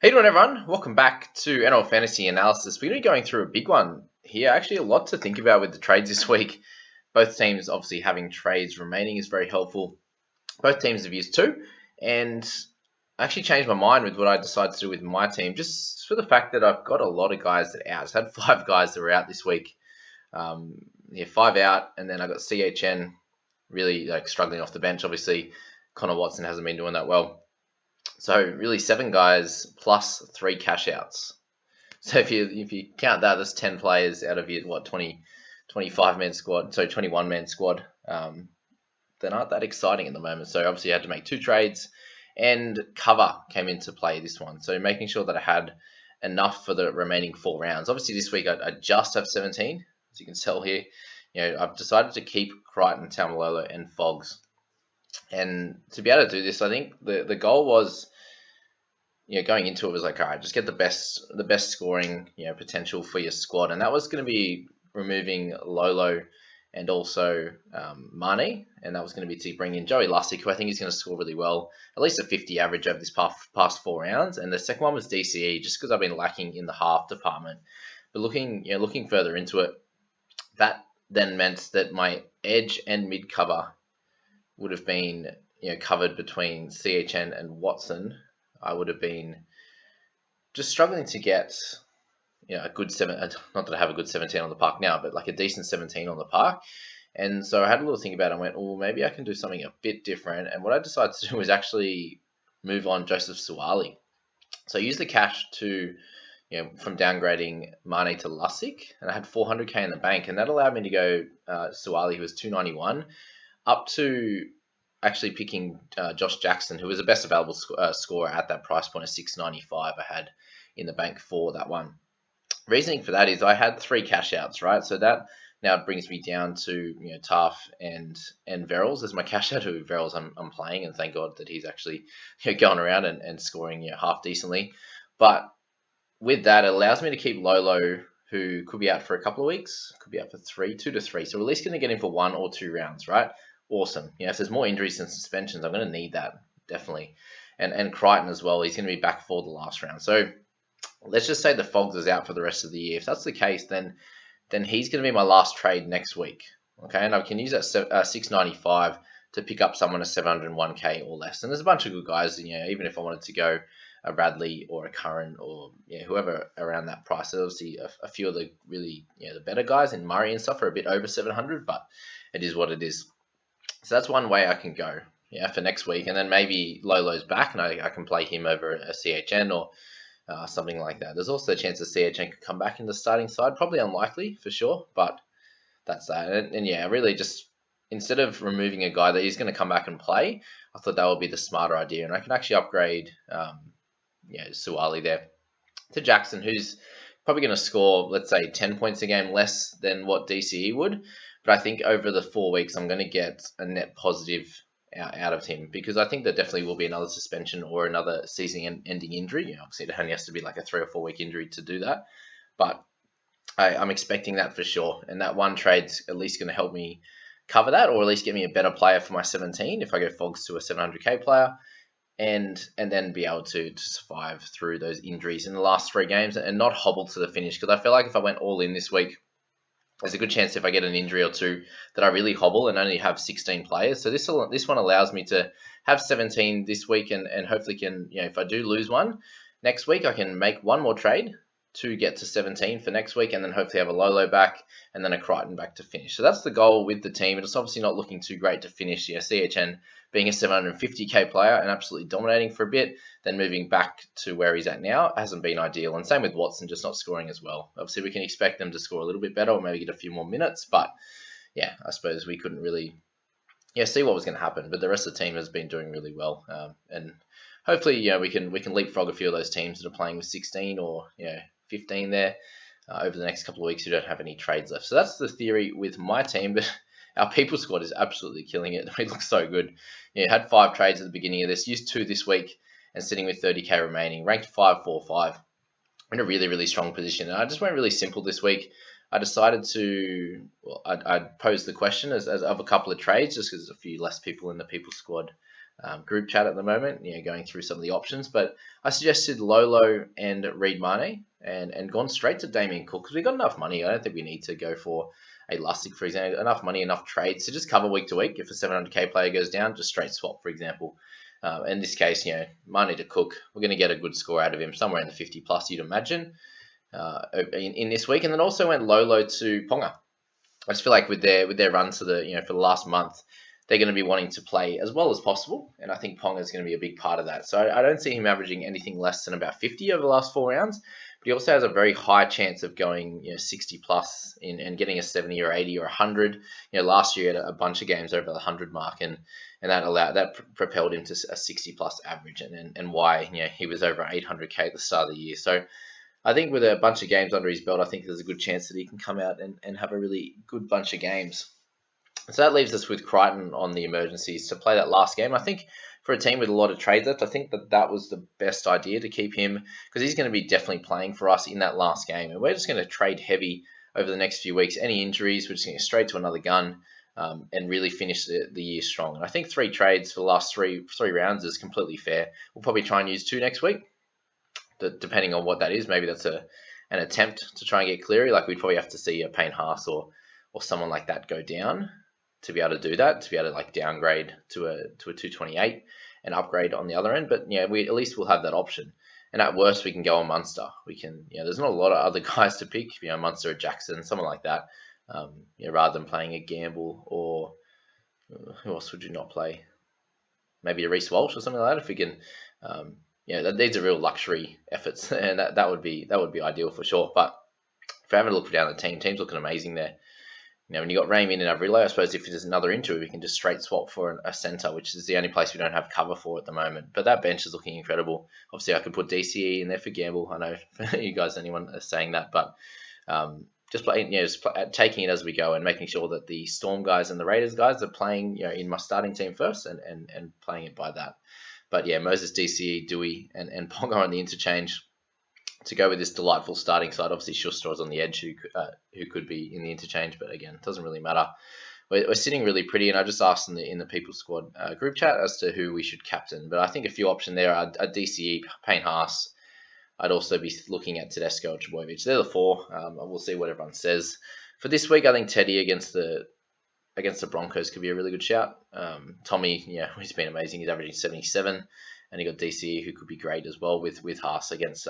Hey doing everyone, welcome back to NL Fantasy Analysis. We're going to be going through a big one here. Actually, a lot to think about with the trades this week. Both teams obviously having trades remaining is very helpful. Both teams have used two, and I actually changed my mind with what I decided to do with my team, just for the fact that I've got a lot of guys that are out. I had 5 guys that were out this week. Um, 5 out, and then I got CHN really struggling off the bench. Obviously, Connor Watson hasn't been doing that well. So really 7 guys plus 3 cash outs. So if you count that, that's 10 players out of your 25 man squad, so 21 man squad. They're not that exciting at the moment. So obviously I had to make 2 trades, and cover came into play this one. So making sure that I had enough for the remaining 4 rounds. Obviously this week I just have 17, as you can tell here. I've decided to keep Crichton, Taumalolo, and Fogs. And to be able to do this, I think the goal was, going into it was like, all right, just get the best scoring, potential for your squad, and that was going to be removing Lolo and also Mane, and that was going to be to bring in Joey Lussick, who I think is going to score really well, at least a 50 average over this past 4 rounds. And the second one was DCE, just because I've been lacking in the half department. But looking further into it, that then meant that my edge and mid cover would have been covered between CHN and Watson. I would have been just struggling to get a good 7. Not that I have a good 17 on the park now, but like a decent 17 on the park. And so I had a little think about it and went, oh, maybe I can do something a bit different. And what I decided to do was actually move on Joseph Suwali. So I used the cash to, from downgrading Mane to Lussick, and I had 400k in the bank, and that allowed me to go Suwali, who was 291, up to actually picking Josh Jackson, who was the best available scorer at that price point of 695 I had in the bank for that one. Reasoning for that is I had 3 cash outs, right? So that now brings me down to Taff and Verrills as my cash out, who Verrills I'm playing, and thank God that he's actually going around and scoring half decently. But with that, it allows me to keep Lolo, who could be out for a couple of weeks, could be out for 2 to 3. So we're at least going to get him for 1 or 2 rounds, right? Awesome. If there's more injuries and suspensions, I'm going to need that, definitely. And Crichton as well, he's going to be back for the last round. So let's just say the Fogs is out for the rest of the year. If that's the case, then he's going to be my last trade next week. Okay, and I can use that 695 to pick up someone at 701k or less. And there's a bunch of good guys, even if I wanted to go a Radley or a Curran or whoever around that price. Obviously, a few of the really the better guys in Murray and stuff are a bit over 700, but it is what it is. So that's one way I can go, for next week. And then maybe Lolo's back and I can play him over a CHN or something like that. There's also a chance that CHN could come back in the starting side. Probably unlikely for sure, but that's that. And really just instead of removing a guy that is going to come back and play, I thought that would be the smarter idea. And I can actually upgrade Suwali there to Jackson, who's probably going to score, let's say, 10 points a game less than what DCE would. But I think over the 4 weeks, I'm going to get a net positive out of him, because I think there definitely will be another suspension or another season-ending injury. Obviously, it only has to be like a 3 or 4 week injury to do that. But I'm expecting that for sure. And that one trade's at least going to help me cover that, or at least get me a better player for my 17 if I go Fogs to a 700k player. And then be able to survive through those injuries in the last 3 games and not hobble to the finish. Because I feel like if I went all in this week, there's a good chance if I get an injury or 2 that I really hobble and only have 16 players. So this one allows me to have 17 this week and hopefully can, if I do lose one next week, I can make one more trade to get to 17 for next week, and then hopefully have a Lolo back and then a Crichton back to finish. So that's the goal with the team. It's obviously not looking too great to finish. CHN being a 750k player and absolutely dominating for a bit, then moving back to where he's at now hasn't been ideal. And same with Watson, just not scoring as well. Obviously, we can expect them to score a little bit better or maybe get a few more minutes, but I suppose we couldn't really see what was going to happen. But the rest of the team has been doing really well, and hopefully, we can leapfrog a few of those teams that are playing with 16 or 15 there over the next couple of weeks who don't have any trades left. So that's the theory with my team, but our people squad is absolutely killing it. It looks so good. Had 5 trades at the beginning of this, used 2 this week, and sitting with 30k remaining, ranked 545. In a really, really strong position. And I just went really simple this week. I decided to, I posed the question as of a couple of trades, just because there's a few less people in the people squad group chat at the moment, going through some of the options. But I suggested Lolo and Reed Mane and gone straight to Damien Cook because we got enough money. I don't think we need to go for a Lustig, for example. Enough money, enough trades to just cover week to week. If a 700k player goes down, just straight swap, for example. In this case, Mane to Cook, we're going to get a good score out of him, somewhere in the 50 plus, you'd imagine, in this week. And then also went Lolo to Ponga. I just feel like with their run to the for the last month, they're going to be wanting to play as well as possible, and I think Ponga is going to be a big part of that. So I don't see him averaging anything less than about 50 over the last 4 rounds, but he also has a very high chance of going 60 plus and getting a 70 or 80 or 100. Last year he had a bunch of games over the 100 mark, and that propelled him to a 60 plus average, and why he was over 800k at the start of the year. So I think with a bunch of games under his belt, I think there's a good chance that he can come out and have a really good bunch of games. So that leaves us with Crichton on the emergencies to play that last game. I think for a team with a lot of trades left, I think that was the best idea to keep him because he's going to be definitely playing for us in that last game. And we're just going to trade heavy over the next few weeks. Any injuries, we're just going to go straight to another gun and really finish the year strong. And I think 3 trades for the last three rounds is completely fair. We'll probably try and use 2 next week, depending on what that is. Maybe that's an attempt to try and get Cleary. Like we'd probably have to see a Payne Haas or someone like that go down to be able to do that, to be able to like downgrade to a 228 and upgrade on the other end. But we at least we'll have that option. And at worst, we can go on Munster. We can, there's not a lot of other guys to pick. Munster or Jackson, someone like that. Rather than playing a Gamble or who else would you not play? Maybe a Reece Walsh or something like that. If we can, these are real luxury efforts, and that would be ideal for sure. But if I have a look down the team's looking amazing there. When you got Raymond and Averillo, I suppose if there's another injury, we can just straight swap for a centre, which is the only place we don't have cover for at the moment. But that bench is looking incredible. Obviously, I could put DCE in there for Gamble. I know you guys, anyone is saying that, but just playing, taking it as we go and making sure that the Storm guys and the Raiders guys are playing, in my starting team first and playing it by that. But Moses, DCE, Dewey, and Ponga on the interchange to go with this delightful starting side. Obviously, Schuster is on the edge, who could be in the interchange, but again, it doesn't really matter. We're sitting really pretty, and I just asked in the People Squad group chat as to who we should captain. But I think a few options there are DCE, Payne Haas. I'd also be looking at Tedesco or Trbojevic. They're the 4. We'll see what everyone says. For this week, I think Teddy against the Broncos could be a really good shout. Tommy, he's been amazing. He's averaging 77, and you got DCE, who could be great as well with Haas against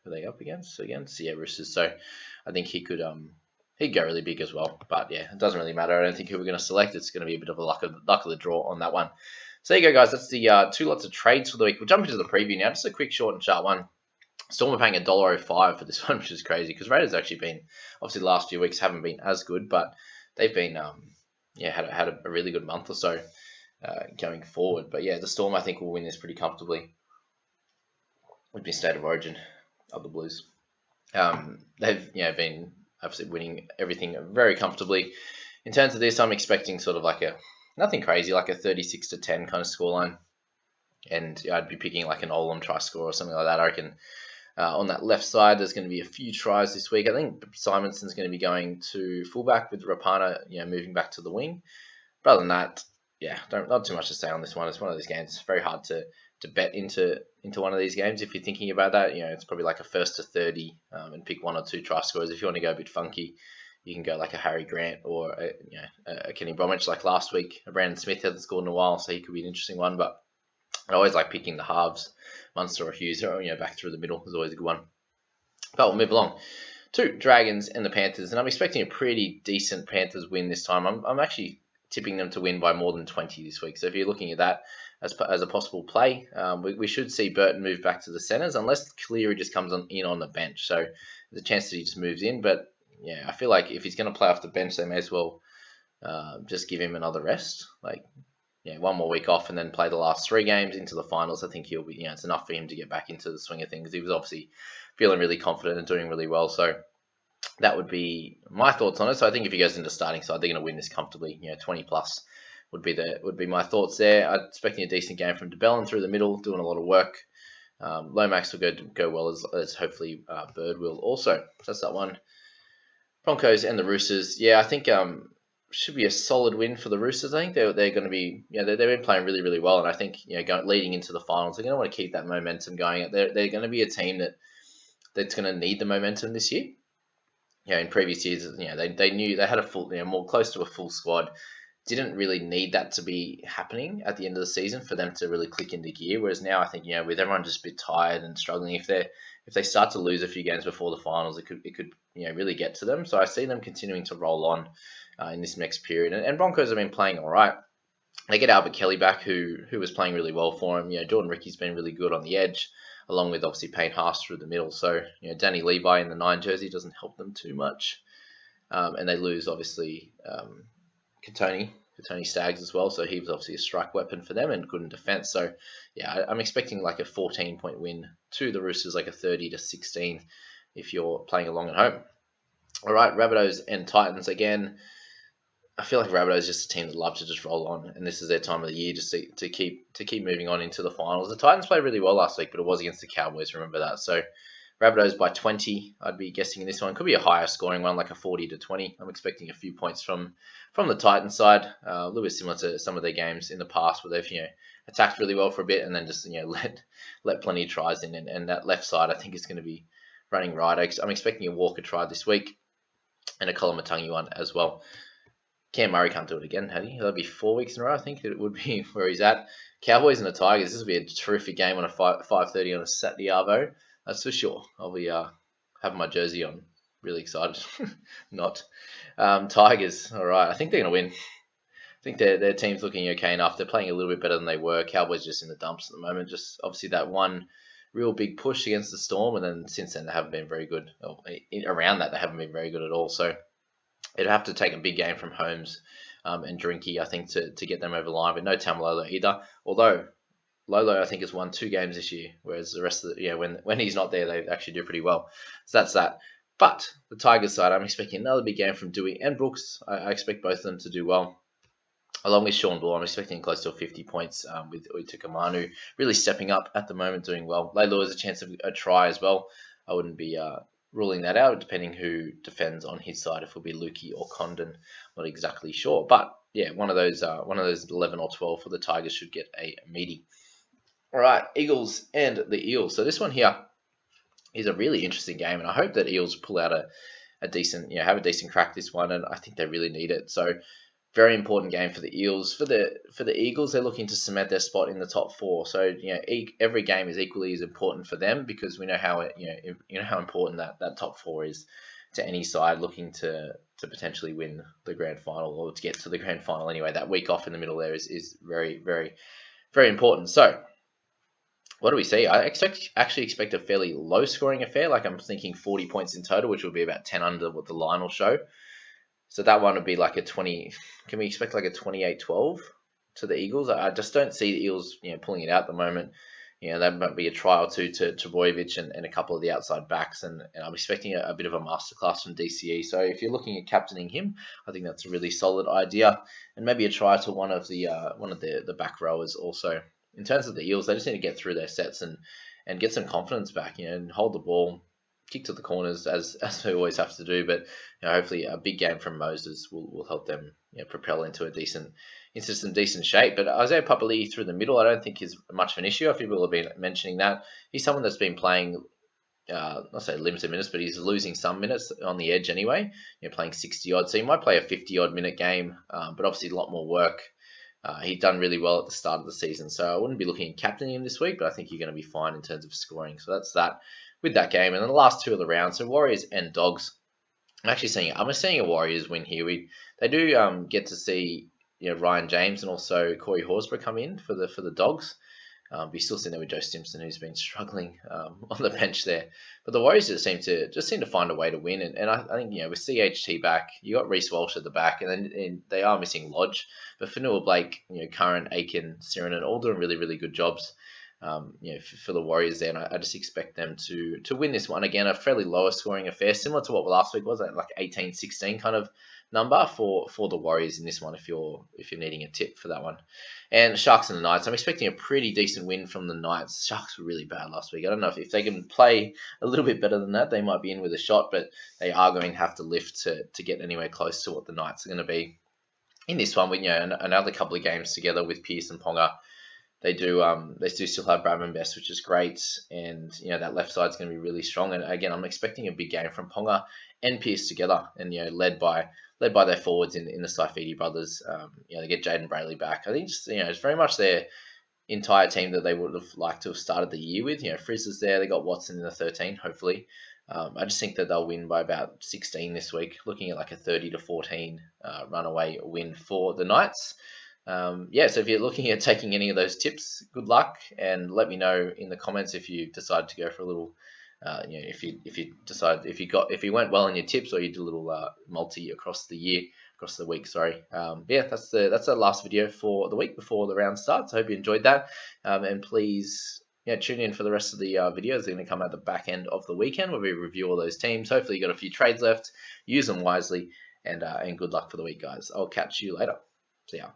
who are they up against again? Roosters. So I think he could he'd go really big as well. But it doesn't really matter. I don't think who we're going to select. It's going to be a bit of a luck of the draw on that one. So there you go, guys. That's the 2 lots of trades for the week. We'll jump into the preview now. Just a quick short and sharp one. Storm are paying $1.05 for this one, which is crazy because Raiders actually been, obviously the last few weeks haven't been as good, but they've been had a really good month or so going forward. But the Storm I think will win this pretty comfortably. Would be State of Origin of the Blues. They've been obviously winning everything very comfortably. In terms of this, I'm expecting sort of like nothing crazy, like a 36-10 kind of scoreline, and I'd be picking like an Olam try score or something like that. I reckon on that left side, there's going to be a few tries this week. I think Simonson's going to be going to fullback with Rapana, moving back to the wing. But other than that, not too much to say on this one. It's one of these games. It's very hard to bet into one of these games if you're thinking about that. It's probably like a 1st to 30 and pick 1 or 2 try scores. If you want to go a bit funky, you can go like a Harry Grant or a Kenny Bromwich like last week. Brandon Smith hasn't scored in a while, so he could be an interesting one. But I always like picking the halves, Munster or Hughes, or back through the middle is always a good one. But we'll move along to Dragons and the Panthers, and I'm expecting a pretty decent Panthers win this time. I'm actually tipping them to win by more than 20 this week. So if you're looking at that as a possible play, we should see Burton move back to the centres unless Cleary just comes in on the bench. So there's a chance that he just moves in. But I feel like if he's going to play off the bench, they may as well just give him another rest. One more week off and then play the last 3 games into the finals. I think he'll be, it's enough for him to get back into the swing of things. He was obviously feeling really confident and doing really well. So that would be my thoughts on it. So I think if he goes into starting side, they're going to win this comfortably. 20 plus would be my thoughts there. I'm expecting a decent game from DeBellin through the middle, doing a lot of work. Lomax will go well as hopefully Bird will also. So that's that one. Broncos and the Roosters. I think should be a solid win for the Roosters. I think they're going to be, they've been playing really, really well, and I think leading into the finals, they're going to want to keep that momentum going. They're going to be a team that's going to need the momentum this year. In previous years, they knew they had a full, more close to a full squad. Didn't really need that to be happening at the end of the season for them to really click into gear. Whereas now, I think with everyone just a bit tired and struggling, if they start to lose a few games before the finals, it could really get to them. So I see them continuing to roll on in this next period. And Broncos have been playing all right. They get Albert Kelly back, who was playing really well for him. Jordan Ricky's been really good on the edge, along with obviously Payne Haas through the middle. So Danny Levi in the 9 jersey doesn't help them too much, and they lose obviously Katoni Staggs as well. So he was obviously a strike weapon for them and good in defence. So I'm expecting like a 14-point win to the Roosters, like a 30-16 if you're playing along at home. All right, Rabbitohs and Titans again. I feel like Rabbitohs is just a team that love to just roll on, and this is their time of the year just to keep moving on into the finals. The Titans played really well last week, but it was against the Cowboys. Remember that. So Rabbitohs by 20. I'd be guessing in this one. Could be a higher scoring one, like a 40-20. I'm expecting a few points from the Titans side, a little bit similar to some of their games in the past, where they've attacked really well for a bit and then just let plenty of tries in, and that left side I think is going to be running right. I'm expecting a Walker try this week and a Koloamatangi one as well. Cam Murray can't do it again, had he? That'll be 4 weeks in a row, I think it would be where he's at. Cowboys and the Tigers. This will be a terrific game on a 5:30 on a Saturday arvo. That's for sure. I'll be having my jersey on. Really excited. Not. Tigers. All right. I think they're going to win. I think their team's looking okay enough. They're playing a little bit better than they were. Cowboys just in the dumps at the moment. Just obviously that one real big push against the Storm, and then since then they haven't been very good. Around that, they haven't been very good at all. So it'd have to take a big game from Holmes and Drinky, I think, to get them over the line. But no Tamalolo either. Although Lolo, I think, has won 2 games this year, whereas the rest of when he's not there, they actually do pretty well. So that's that. But the Tigers side, I'm expecting another big game from Dewey and Brooks. I expect both of them to do well. Along with Sean Bull, I'm expecting close to 50 points with Uitukamanu really stepping up at the moment, doing well. Leilu has a chance of a try as well. I wouldn't be ruling that out, depending who defends on his side, if it'll be Lukey or Condon. Not exactly sure. But yeah, one of those 11 or 12 for the Tigers should get a meaty. All right, Eagles and the Eels. So this one here is a really interesting game, and I hope that Eels pull out a decent, have a decent crack this one, and I think they really need it. So very important game for the Eels. For the Eagles, they're looking to cement their spot in the top 4. So every game is equally as important for them, because we know how how important that top 4 is to any side looking to potentially win the grand final, or to get to the grand final anyway. That week off in the middle there is very, very, very important. So what do we see? I actually expect a fairly low-scoring affair. Like, I'm thinking 40 points in total, which will be about 10 under what the line will show. So that one would be like a 20. Can we expect like a 28-12 to the Eagles? I just don't see the Eagles, pulling it out at the moment. That might be a try or two to Trbojevic and a couple of the outside backs, and I'm expecting a bit of a masterclass from DCE. So if you're looking at captaining him, I think that's a really solid idea, and maybe a try to one of the back rowers also. In terms of the Eels, they just need to get through their sets and get some confidence back, and hold the ball, kick to the corners as they always have to do. But hopefully a big game from Moses will help them propel into some decent shape. But Isaiah Papali'i through the middle, I don't think is much of an issue. A few people have been mentioning that. He's someone that's been playing, not say limited minutes, but he's losing some minutes on the edge anyway. Playing 60 odd, so he might play a 50 odd minute game, but obviously a lot more work. He'd done really well at the start of the season, so I wouldn't be looking at captaining him this week, but I think you're going to be fine in terms of scoring. So that's that with that game. And then the last 2 of the round, so Warriors and Dogs. I'm seeing a Warriors win here. They do get to see Ryan James and also Corey Horsburgh come in for the Dogs. But you're still sitting there with Joe Simpson, who's been struggling on the bench there. But the Warriors just seem to find a way to win. And I think with CHT back, you got Reece Walsh at the back, and they are missing Lodge. But Fanua Blake, Curran, Aiken, Sirinen, all doing really, really good jobs. For the Warriors there, and I just expect them to win this one. Again, a fairly lower scoring affair, similar to what last week was, like 18-16 kind of number for the Warriors in this one, if you're needing a tip for that one. And Sharks and the Knights, I'm expecting a pretty decent win from the Knights. Sharks were really bad last week. I don't know if they can play a little bit better than that, they might be in with a shot, but they are going to have to lift to get anywhere close to what the Knights are going to be. in this one, we another couple of games together with Pearce and Ponga. They do still have Bradman Best, which is great, and that left side's going to be really strong. And again, I'm expecting a big game from Ponga and Pearce together, and led by their forwards in the Saifidi brothers. They get Jaden Brayley back. I think it's very much their entire team that they would have liked to have started the year with. Frizz is there. They got Watson in the 13, hopefully. I just think that they'll win by about 16 this week, looking at like a 30-14 runaway win for the Knights. So if you're looking at taking any of those tips, good luck, and let me know in the comments if you decide to go for a little, if you went well in your tips, or you did a little multi across the week. Sorry. That's the last video for the week before the round starts. I hope you enjoyed that, and please. Tune in for the rest of the videos. They're going to come at the back end of the weekend where we review all those teams. Hopefully, you got a few trades left. Use them wisely, and good luck for the week, guys. I'll catch you later. See ya.